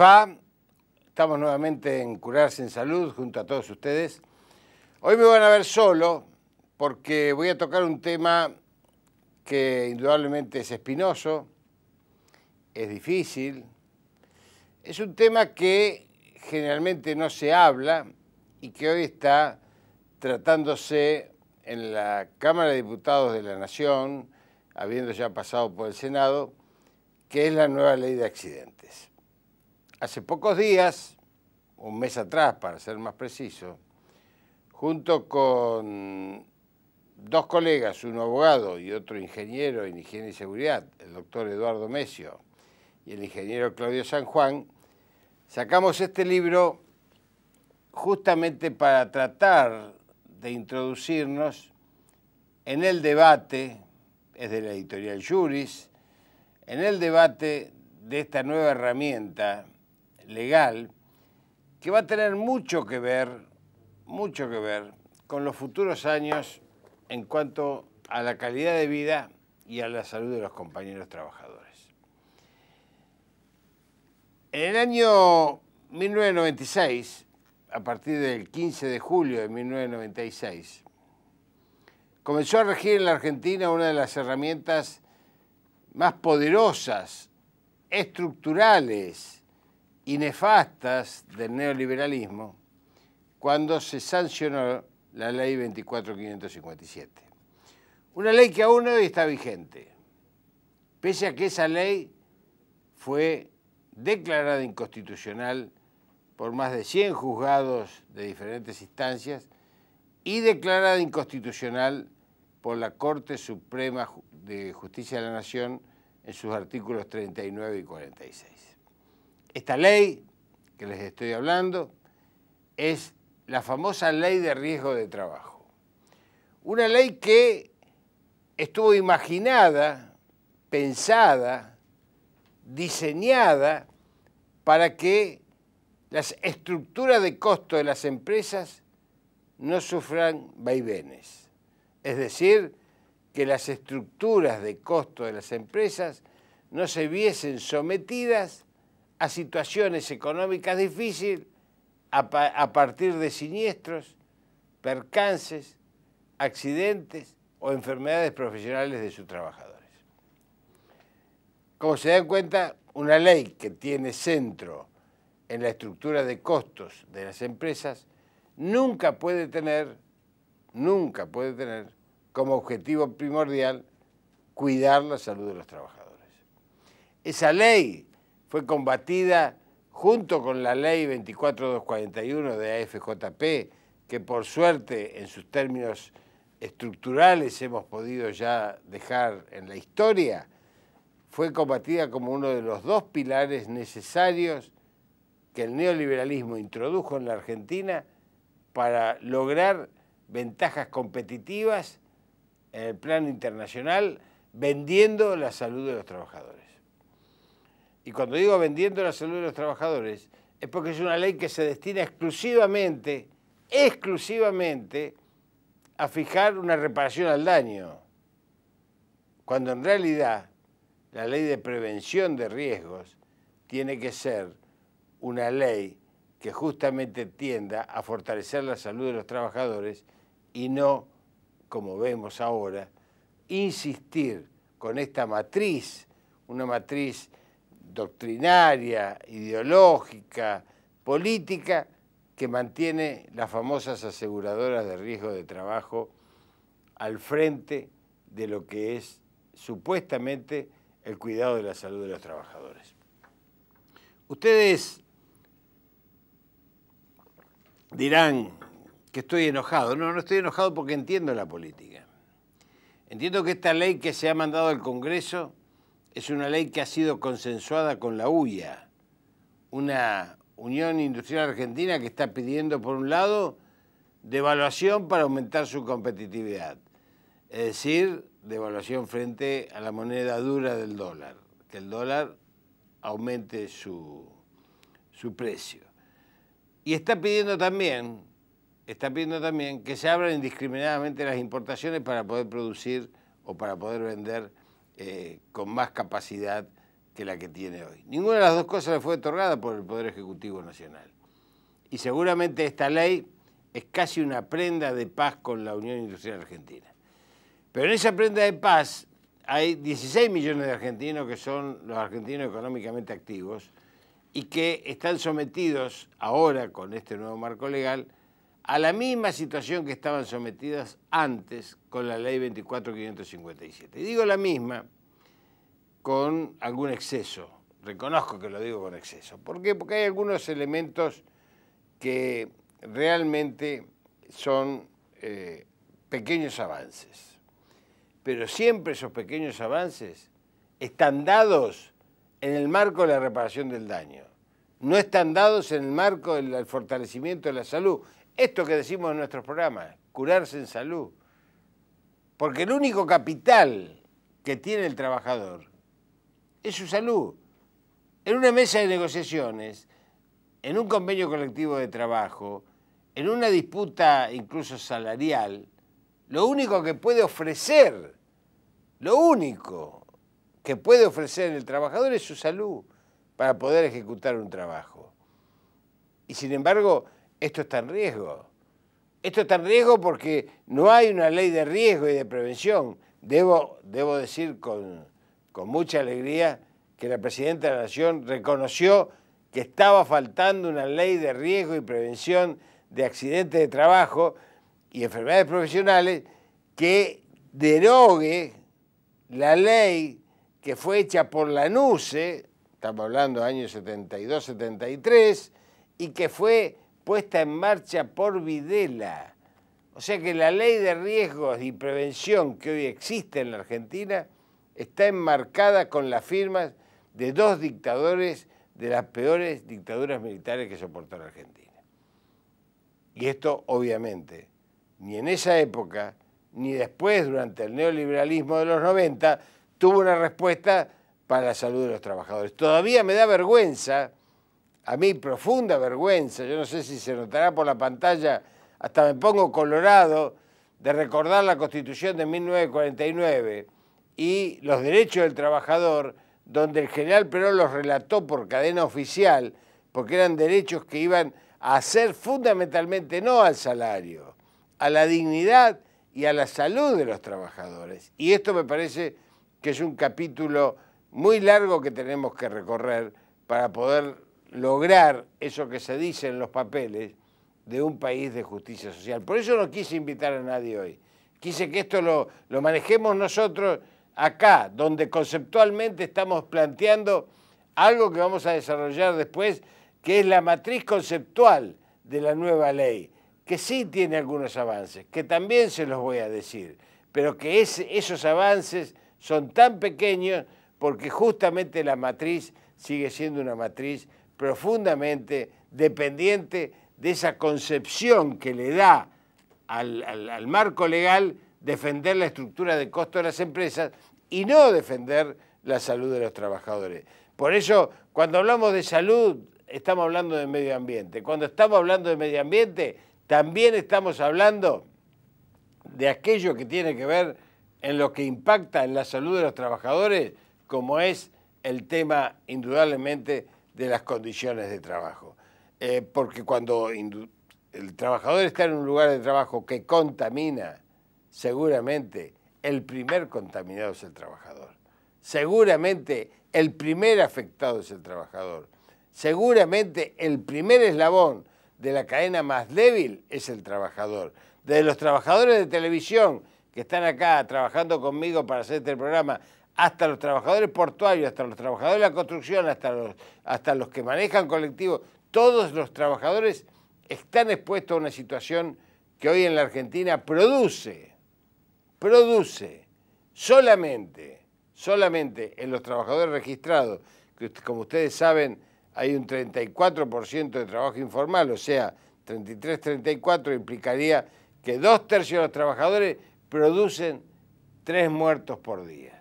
va? Estamos nuevamente en Curarse en Salud junto a todos ustedes. Hoy me van a ver solo porque voy a tocar un tema que indudablemente es espinoso, es difícil, es un tema que generalmente no se habla y que hoy está tratándose en la Cámara de Diputados de la Nación, habiendo ya pasado por el Senado, que es la nueva ley de accidentes. Hace pocos días, un mes atrás para ser más preciso, junto con dos colegas, un abogado y otro ingeniero en higiene y seguridad, el doctor Eduardo Mesio y el ingeniero Claudio San Juan, sacamos este libro justamente para tratar de introducirnos en el debate, es de la editorial Juris, en el debate de esta nueva herramienta legal que va a tener mucho que ver con los futuros años en cuanto a la calidad de vida y a la salud de los compañeros trabajadores. En el año 1996, a partir del 15 de julio de 1996, comenzó a regir en la Argentina una de las herramientas más poderosas, estructurales y nefastas del neoliberalismo, cuando se sancionó la ley 24.557. Una ley que aún hoy está vigente, pese a que esa ley fue declarada inconstitucional por más de 100 juzgados de diferentes instancias y declarada inconstitucional por la Corte Suprema de Justicia de la Nación en sus artículos 39 y 46. Esta ley que les estoy hablando es la famosa Ley de Riesgo de Trabajo. Una ley que estuvo imaginada, pensada, diseñada para que las estructuras de costo de las empresas no sufran vaivenes. Es decir, que las estructuras de costo de las empresas no se viesen sometidas a situaciones económicas difíciles a partir de siniestros, percances, accidentes o enfermedades profesionales de sus trabajadores. Como se dan cuenta, una ley que tiene centro en la estructura de costos de las empresas nunca puede tener como objetivo primordial cuidar la salud de los trabajadores. Esa ley fue combatida junto con la ley 24.241 de AFJP, que por suerte en sus términos estructurales hemos podido ya dejar en la historia, fue combatida como uno de los dos pilares necesarios que el neoliberalismo introdujo en la Argentina para lograr ventajas competitivas en el plano internacional, vendiendo la salud de los trabajadores. Y cuando digo vendiendo la salud de los trabajadores, es porque es una ley que se destina exclusivamente a fijar una reparación al daño, cuando en realidad la ley de prevención de riesgos tiene que ser una ley que justamente tienda a fortalecer la salud de los trabajadores y no, como vemos ahora, insistir con esta matriz, una matriz doctrinaria, ideológica, política, que mantiene las famosas aseguradoras de riesgo de trabajo al frente de lo que es supuestamente el cuidado de la salud de los trabajadores. Ustedes dirán que estoy enojado. No, no estoy enojado porque entiendo la política. Entiendo que esta ley que se ha mandado al Congreso es una ley que ha sido consensuada con la UIA, una Unión Industrial Argentina que está pidiendo, por un lado, devaluación para aumentar su competitividad, es decir, devaluación frente a la moneda dura del dólar, que el dólar aumente su precio. Y está pidiendo también que se abran indiscriminadamente las importaciones para poder producir o para poder vender con más capacidad que la que tiene hoy. Ninguna de las dos cosas le fue otorgada por el Poder Ejecutivo Nacional. Y seguramente esta ley es casi una prenda de paz con la Unión Industrial Argentina. Pero en esa prenda de paz hay 16 millones de argentinos que son los argentinos económicamente activos y que están sometidos ahora, con este nuevo marco legal, a la misma situación que estaban sometidas antes con la ley 24.557. Y digo la misma con algún exceso. Reconozco que lo digo con exceso. ¿Por qué? Porque hay algunos elementos que realmente son pequeños avances. Pero siempre esos pequeños avances están dados en el marco de la reparación del daño. No están dados en el marco del fortalecimiento de la salud. Esto que decimos en nuestros programas, curarse en salud. Porque el único capital que tiene el trabajador es su salud. En una mesa de negociaciones, en un convenio colectivo de trabajo, en una disputa incluso salarial, lo único que puede ofrecer el trabajador es su salud para poder ejecutar un trabajo. Y sin embargo, esto está en riesgo. Esto está en riesgo porque no hay una ley de riesgo y de prevención. Debo decir con mucha alegría que la Presidenta de la Nación reconoció que estaba faltando una ley de riesgo y prevención de accidentes de trabajo y enfermedades profesionales que derogue la ley que fue hecha por la NUCE, estamos hablando de años 72-73, y que fue puesta en marcha por Videla. O sea que la ley de riesgos y prevención que hoy existe en la Argentina está enmarcada con las firmas de dos dictadores de las peores dictaduras militares que soportó la Argentina. Y esto, obviamente, ni en esa época, ni después, durante el neoliberalismo de los 90, tuvo una respuesta para la salud de los trabajadores. Todavía me da vergüenza, a mí profunda vergüenza, yo no sé si se notará por la pantalla, hasta me pongo colorado de recordar la Constitución de 1949 y los derechos del trabajador, donde el general Perón los relató por cadena oficial, porque eran derechos que iban a hacer fundamentalmente no al salario, a la dignidad y a la salud de los trabajadores. Y esto me parece que es un capítulo muy largo que tenemos que recorrer para poder lograr eso que se dice en los papeles de un país de justicia social. Por eso no quise invitar a nadie hoy. Quise que esto lo manejemos nosotros acá, donde conceptualmente estamos planteando algo que vamos a desarrollar después, que es la matriz conceptual de la nueva ley, que sí tiene algunos avances, que también se los voy a decir, pero que esos avances son tan pequeños porque justamente la matriz sigue siendo una matriz profundamente dependiente de esa concepción que le da al marco legal defender la estructura de costo de las empresas y no defender la salud de los trabajadores. Por eso, cuando hablamos de salud, estamos hablando de medio ambiente. Cuando estamos hablando de medio ambiente, también estamos hablando de aquello que tiene que ver en lo que impacta en la salud de los trabajadores, como es el tema, indudablemente, de las condiciones de trabajo. Porque cuando el trabajador está en un lugar de trabajo que contamina, seguramente el primer contaminado es el trabajador. Seguramente el primer afectado es el trabajador. Seguramente el primer eslabón de la cadena más débil es el trabajador. Desde los trabajadores de televisión que están acá trabajando conmigo para hacer este programa, hasta los trabajadores portuarios, hasta los trabajadores de la construcción, hasta los que manejan colectivos, todos los trabajadores están expuestos a una situación que hoy en la Argentina produce solamente en los trabajadores registrados, que como ustedes saben hay un 34% de trabajo informal, o sea, 33-34 implicaría que 2/3 de los trabajadores producen 3 muertos por día.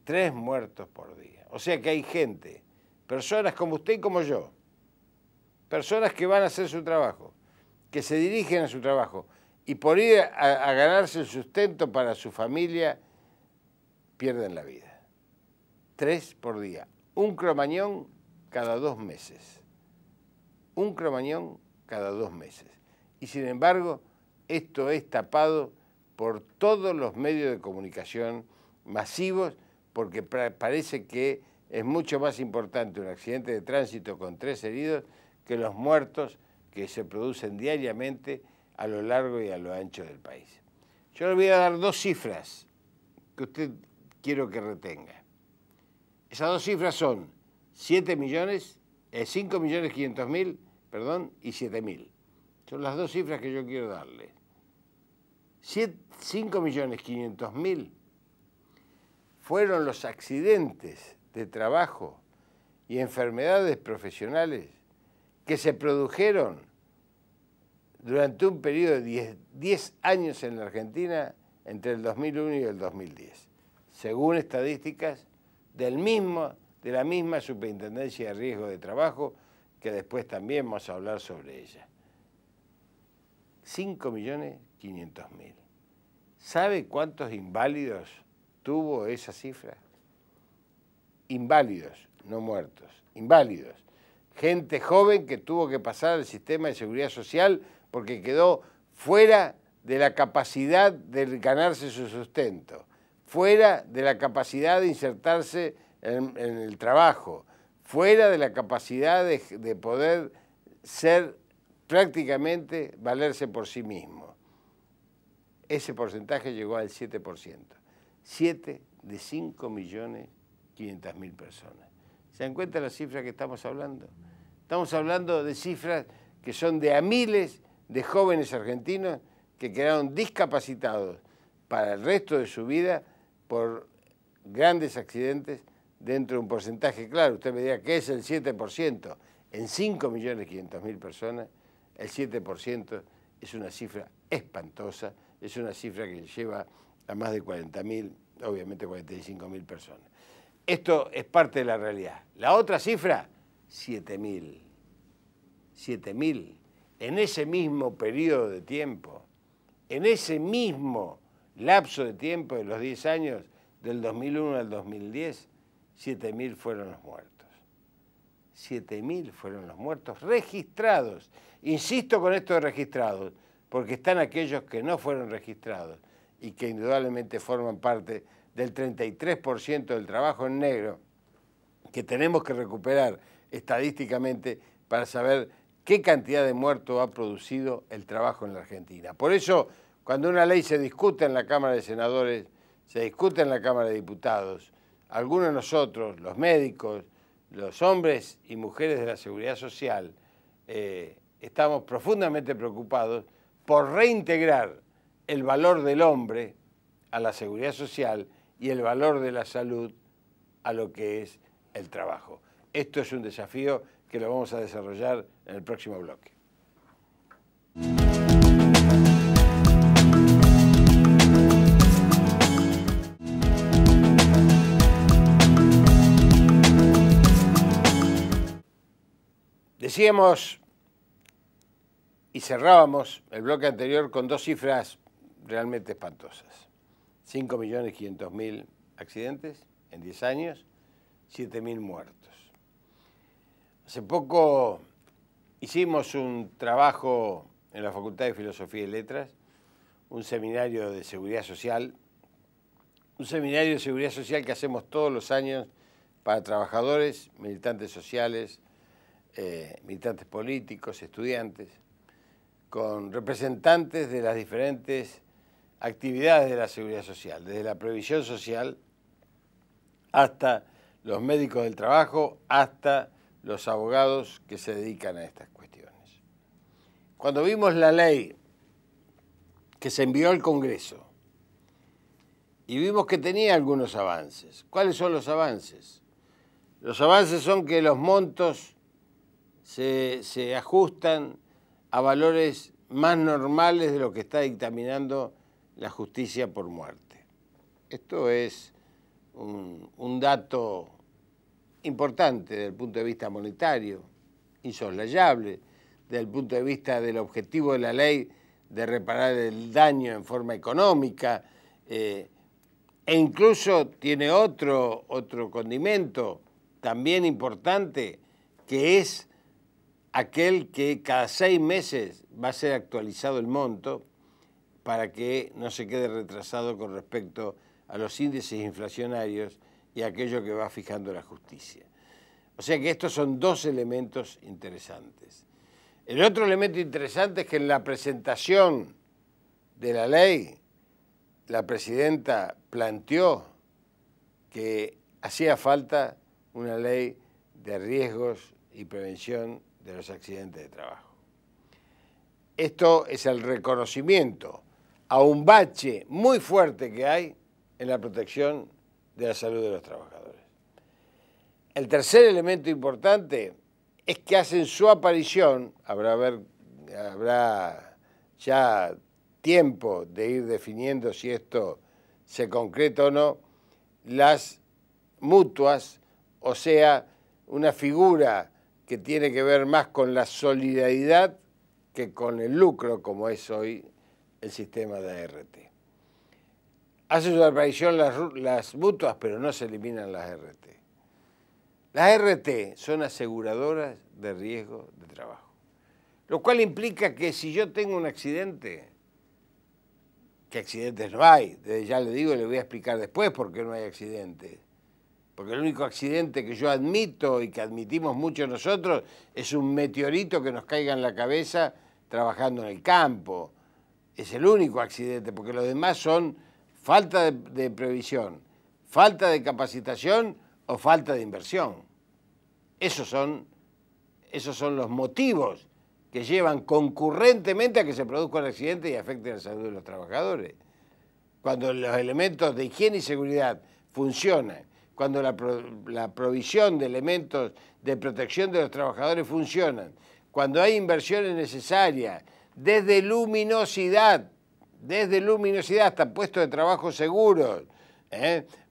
3 muertos por día. O sea que hay gente, personas como usted y como yo, personas que van a hacer su trabajo, que se dirigen a su trabajo y por ir a ganarse el sustento para su familia pierden la vida. 3 por día. un cromañón cada 2 meses. Un cromañón cada 2 meses. Y sin embargo, esto es tapado por todos los medios de comunicación masivos, porque parece que es mucho más importante un accidente de tránsito con 3 heridos que los muertos que se producen diariamente a lo largo y a lo ancho del país. Yo le voy a dar 2 cifras que usted quiero que retenga. Esas 2 cifras son 5.500.000, perdón, y 7.000. Son las 2 cifras que yo quiero darle. 5.500.000 fueron los accidentes de trabajo y enfermedades profesionales que se produjeron durante un periodo de 10 años en la Argentina entre el 2001 y el 2010, según estadísticas de la misma Superintendencia de Riesgo de Trabajo, que después también vamos a hablar sobre ella. 5.500.000. ¿Sabe cuántos inválidos tuvo esa cifra? Inválidos, no muertos, inválidos. Gente joven que tuvo que pasar al sistema de seguridad social porque quedó fuera de la capacidad de ganarse su sustento, fuera de la capacidad de insertarse en el trabajo, fuera de la capacidad de poder ser prácticamente, valerse por sí mismo. Ese porcentaje llegó al 7%. 7 de 5.500.000 personas. ¿Se dan cuenta la cifra que estamos hablando? Estamos hablando de cifras que son de a miles de jóvenes argentinos que quedaron discapacitados para el resto de su vida por grandes accidentes dentro de un porcentaje claro. Usted me dirá, ¿qué es el 7%? En 5.500.000 personas, el 7% es una cifra espantosa, es una cifra que lleva a más de 40.000, obviamente 45.000 personas. Esto es parte de la realidad. La otra cifra, 7.000. 7.000. En ese mismo periodo de tiempo, en ese mismo lapso de tiempo de los 10 años, del 2001 al 2010, 7.000 fueron los muertos. 7.000 fueron los muertos registrados. Insisto con esto de registrados, porque están aquellos que no fueron registrados y que indudablemente forman parte del 33% del trabajo en negro que tenemos que recuperar estadísticamente para saber qué cantidad de muertos ha producido el trabajo en la Argentina. Por eso, cuando una ley se discute en la Cámara de Senadores, se discute en la Cámara de Diputados, algunos de nosotros, los médicos, los hombres y mujeres de la seguridad social, estamos profundamente preocupados por reintegrar el valor del hombre a la seguridad social y el valor de la salud a lo que es el trabajo. Esto es un desafío que lo vamos a desarrollar en el próximo bloque. Decíamos y cerrábamos el bloque anterior con 2 cifras realmente espantosas. 5.500.000 accidentes en 10 años, 7.000 muertos. Hace poco hicimos un trabajo en la Facultad de Filosofía y Letras, un seminario de seguridad social, que hacemos todos los años para trabajadores, militantes sociales, militantes políticos, estudiantes, con representantes de las diferentes actividades de la seguridad social, desde la previsión social hasta los médicos del trabajo, hasta los abogados que se dedican a estas cuestiones. Cuando vimos la ley que se envió al Congreso y vimos que tenía algunos avances, ¿cuáles son los avances? Los avances son que los montos se ajustan a valores más normales de lo que está dictaminando la justicia por muerte. Esto es un dato importante desde el punto de vista monetario, insoslayable, desde el punto de vista del objetivo de la ley de reparar el daño en forma económica, e incluso tiene otro condimento también importante, que es aquel que cada 6 meses va a ser actualizado el monto para que no se quede retrasado con respecto a los índices inflacionarios y aquello que va fijando la justicia. O sea que estos son dos elementos interesantes. El otro elemento interesante es que en la presentación de la ley, la presidenta planteó que hacía falta una ley de riesgos y prevención de los accidentes de trabajo. Esto es el reconocimiento a un bache muy fuerte que hay en la protección de la salud de los trabajadores. El tercer elemento importante es que hacen su aparición, habrá ya tiempo de ir definiendo si esto se concreta o no, las mutuas, o sea, una figura que tiene que ver más con la solidaridad que con el lucro, como es hoy el sistema de ART. Hacen su aparición las mutuas, pero no se eliminan las ART. Las ART son aseguradoras de riesgo de trabajo, lo cual implica que si yo tengo un accidente, que accidentes no hay, desde ya le digo y le voy a explicar después por qué no hay accidentes, porque el único accidente que yo admito y que admitimos muchos nosotros es un meteorito que nos caiga en la cabeza trabajando en el campo. Es el único accidente, porque los demás son falta de previsión, falta de capacitación o falta de inversión. Esos son los motivos que llevan concurrentemente a que se produzca un accidente y afecte la salud de los trabajadores. Cuando los elementos de higiene y seguridad funcionan, cuando la provisión de elementos de protección de los trabajadores funcionan, cuando hay inversiones necesarias, desde luminosidad hasta puestos de trabajo seguros,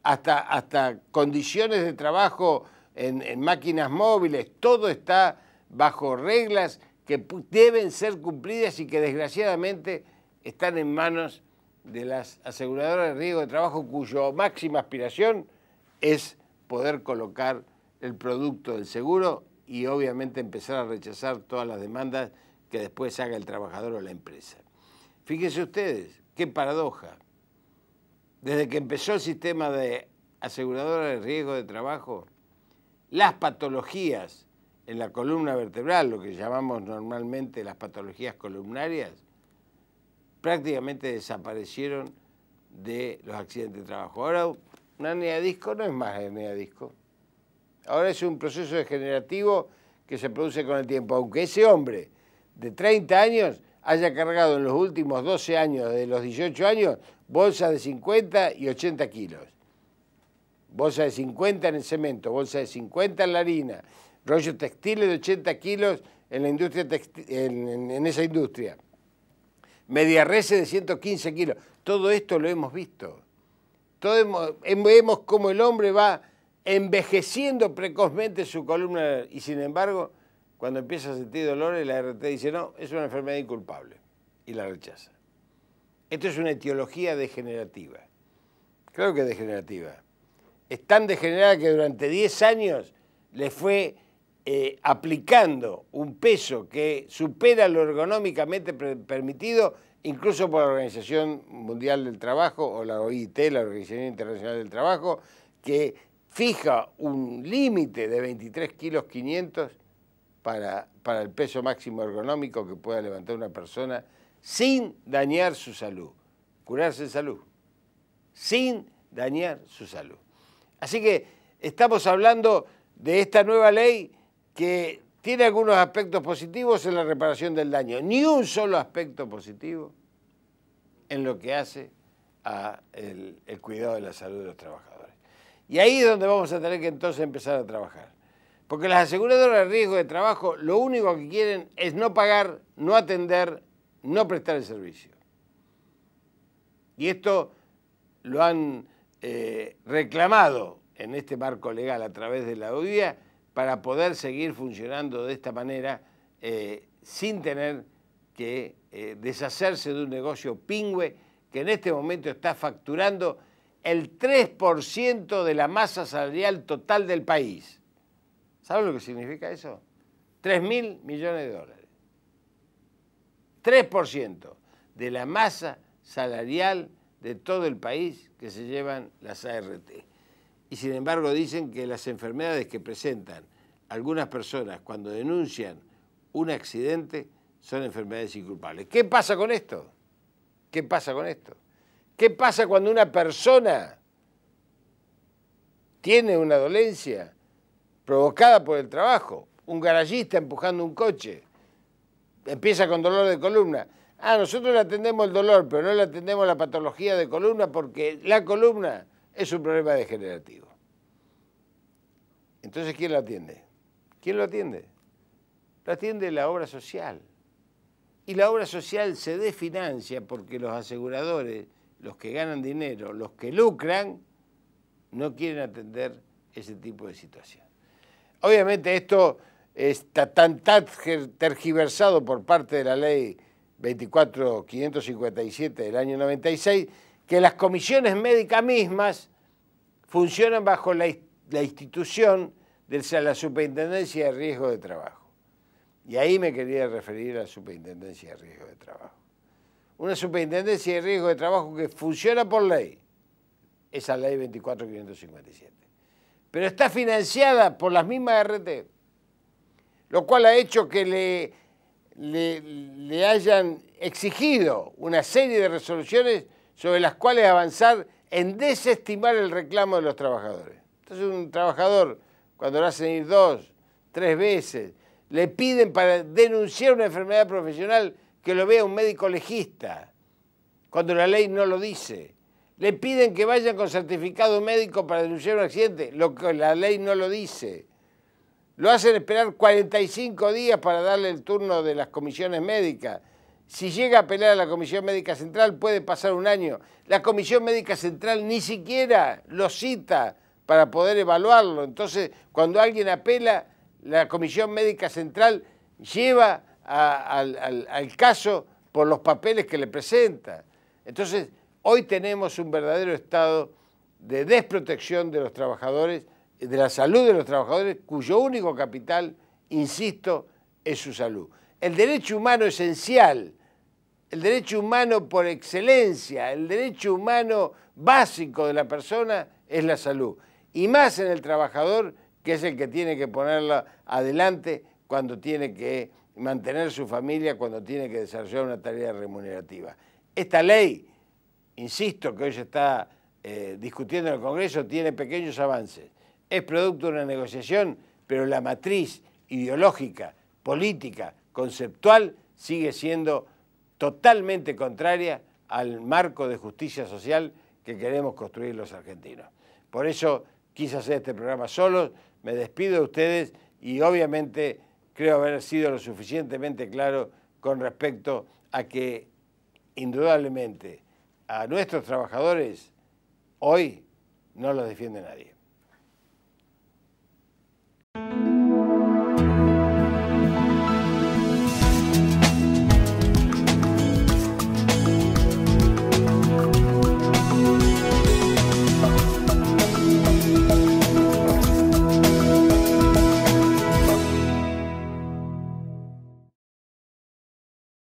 hasta condiciones de trabajo en máquinas móviles, todo está bajo reglas que deben ser cumplidas y que desgraciadamente están en manos de las aseguradoras de riesgo de trabajo, cuya máxima aspiración es poder colocar el producto del seguro y obviamente empezar a rechazar todas las demandas que después haga el trabajador o la empresa. Fíjense ustedes, qué paradoja. Desde que empezó el sistema de aseguradora de riesgo de trabajo, las patologías en la columna vertebral, lo que llamamos normalmente las patologías columnarias, prácticamente desaparecieron de los accidentes de trabajo. Ahora una hernia de disco no es más hernia de disco. Ahora es un proceso degenerativo que se produce con el tiempo, aunque ese hombre de 30 años haya cargado en los últimos 12 años, de los 18 años, bolsas de 50 y 80 kilos. Bolsa de 50 en el cemento, bolsa de 50 en la harina, rollos textiles de 80 kilos en la industria en esa industria. Media res de 115 kilos. Todo esto lo hemos visto. Vemos cómo el hombre va envejeciendo precozmente su columna y sin embargo, cuando empieza a sentir dolores, la ART dice, no, es una enfermedad inculpable y la rechaza. Esto es una etiología degenerativa. Claro que es degenerativa. Es tan degenerada que durante 10 años le fue aplicando un peso que supera lo ergonómicamente permitido, incluso por la Organización Mundial del Trabajo o la OIT, la Organización Internacional del Trabajo, que fija un límite de 23 kilos 500 para el peso máximo ergonómico que pueda levantar una persona sin dañar su salud. Curarse en salud, sin dañar su salud. Así que estamos hablando de esta nueva ley que tiene algunos aspectos positivos en la reparación del daño, ni un solo aspecto positivo en lo que hace al cuidado de la salud de los trabajadores. Y ahí es donde vamos a tener que entonces empezar a trabajar. Porque las aseguradoras de riesgo de trabajo lo único que quieren es no pagar, no atender, no prestar el servicio. Y esto lo han reclamado en este marco legal a través de la OIA para poder seguir funcionando de esta manera sin tener que deshacerse de un negocio pingüe que en este momento está facturando el 3% de la masa salarial total del país. ¿Saben lo que significa eso? 3.000 millones de dólares. 3% de la masa salarial de todo el país que se llevan las ART. Y sin embargo dicen que las enfermedades que presentan algunas personas cuando denuncian un accidente son enfermedades inculpables. ¿Qué pasa con esto? ¿Qué pasa con esto? ¿Qué pasa cuando una persona tiene una dolencia provocada por el trabajo? Un garagista empujando un coche, empieza con dolor de columna. Nosotros le atendemos el dolor, pero no le atendemos la patología de columna porque la columna es un problema degenerativo. Entonces, ¿quién lo atiende? ¿Quién lo atiende? Lo atiende la obra social. Y la obra social se desfinancia porque los aseguradores, los que ganan dinero, los que lucran, no quieren atender ese tipo de situación. Obviamente esto está tan tergiversado por parte de la ley 24.557 del año 96, que las comisiones médicas mismas funcionan bajo la institución de la Superintendencia de Riesgo de Trabajo. Y ahí me quería referir a la Superintendencia de Riesgo de Trabajo. Una Superintendencia de Riesgo de Trabajo que funciona por ley, esa ley 24.557, pero está financiada por las mismas RT, lo cual ha hecho que le hayan exigido una serie de resoluciones sobre las cuales avanzar en desestimar el reclamo de los trabajadores. Entonces un trabajador, cuando lo hacen ir 2, 3 veces, le piden para denunciar una enfermedad profesional que lo vea un médico legista, cuando la ley no lo dice. Le piden que vayan con certificado médico para denunciar un accidente, lo que la ley no lo dice. Lo hacen esperar 45 días para darle el turno de las comisiones médicas. Si llega a apelar a la Comisión Médica Central puede pasar un año. La Comisión Médica Central ni siquiera lo cita para poder evaluarlo. Entonces, cuando alguien apela, la Comisión Médica Central lleva al caso por los papeles que le presenta. Entonces, hoy tenemos un verdadero estado de desprotección de los trabajadores, de la salud de los trabajadores, cuyo único capital, insisto, es su salud. El derecho humano esencial, el derecho humano por excelencia, el derecho humano básico de la persona es la salud. Y más en el trabajador, que es el que tiene que ponerla adelante cuando tiene que mantener su familia, cuando tiene que desarrollar una tarea remunerativa. Esta ley, insisto, que hoy se está discutiendo en el Congreso, tiene pequeños avances. Es producto de una negociación, pero la matriz ideológica, política, conceptual, sigue siendo totalmente contraria al marco de justicia social que queremos construir los argentinos. Por eso quise hacer este programa solo, me despido de ustedes y obviamente creo haber sido lo suficientemente claro con respecto a que indudablemente a nuestros trabajadores hoy no los defiende nadie.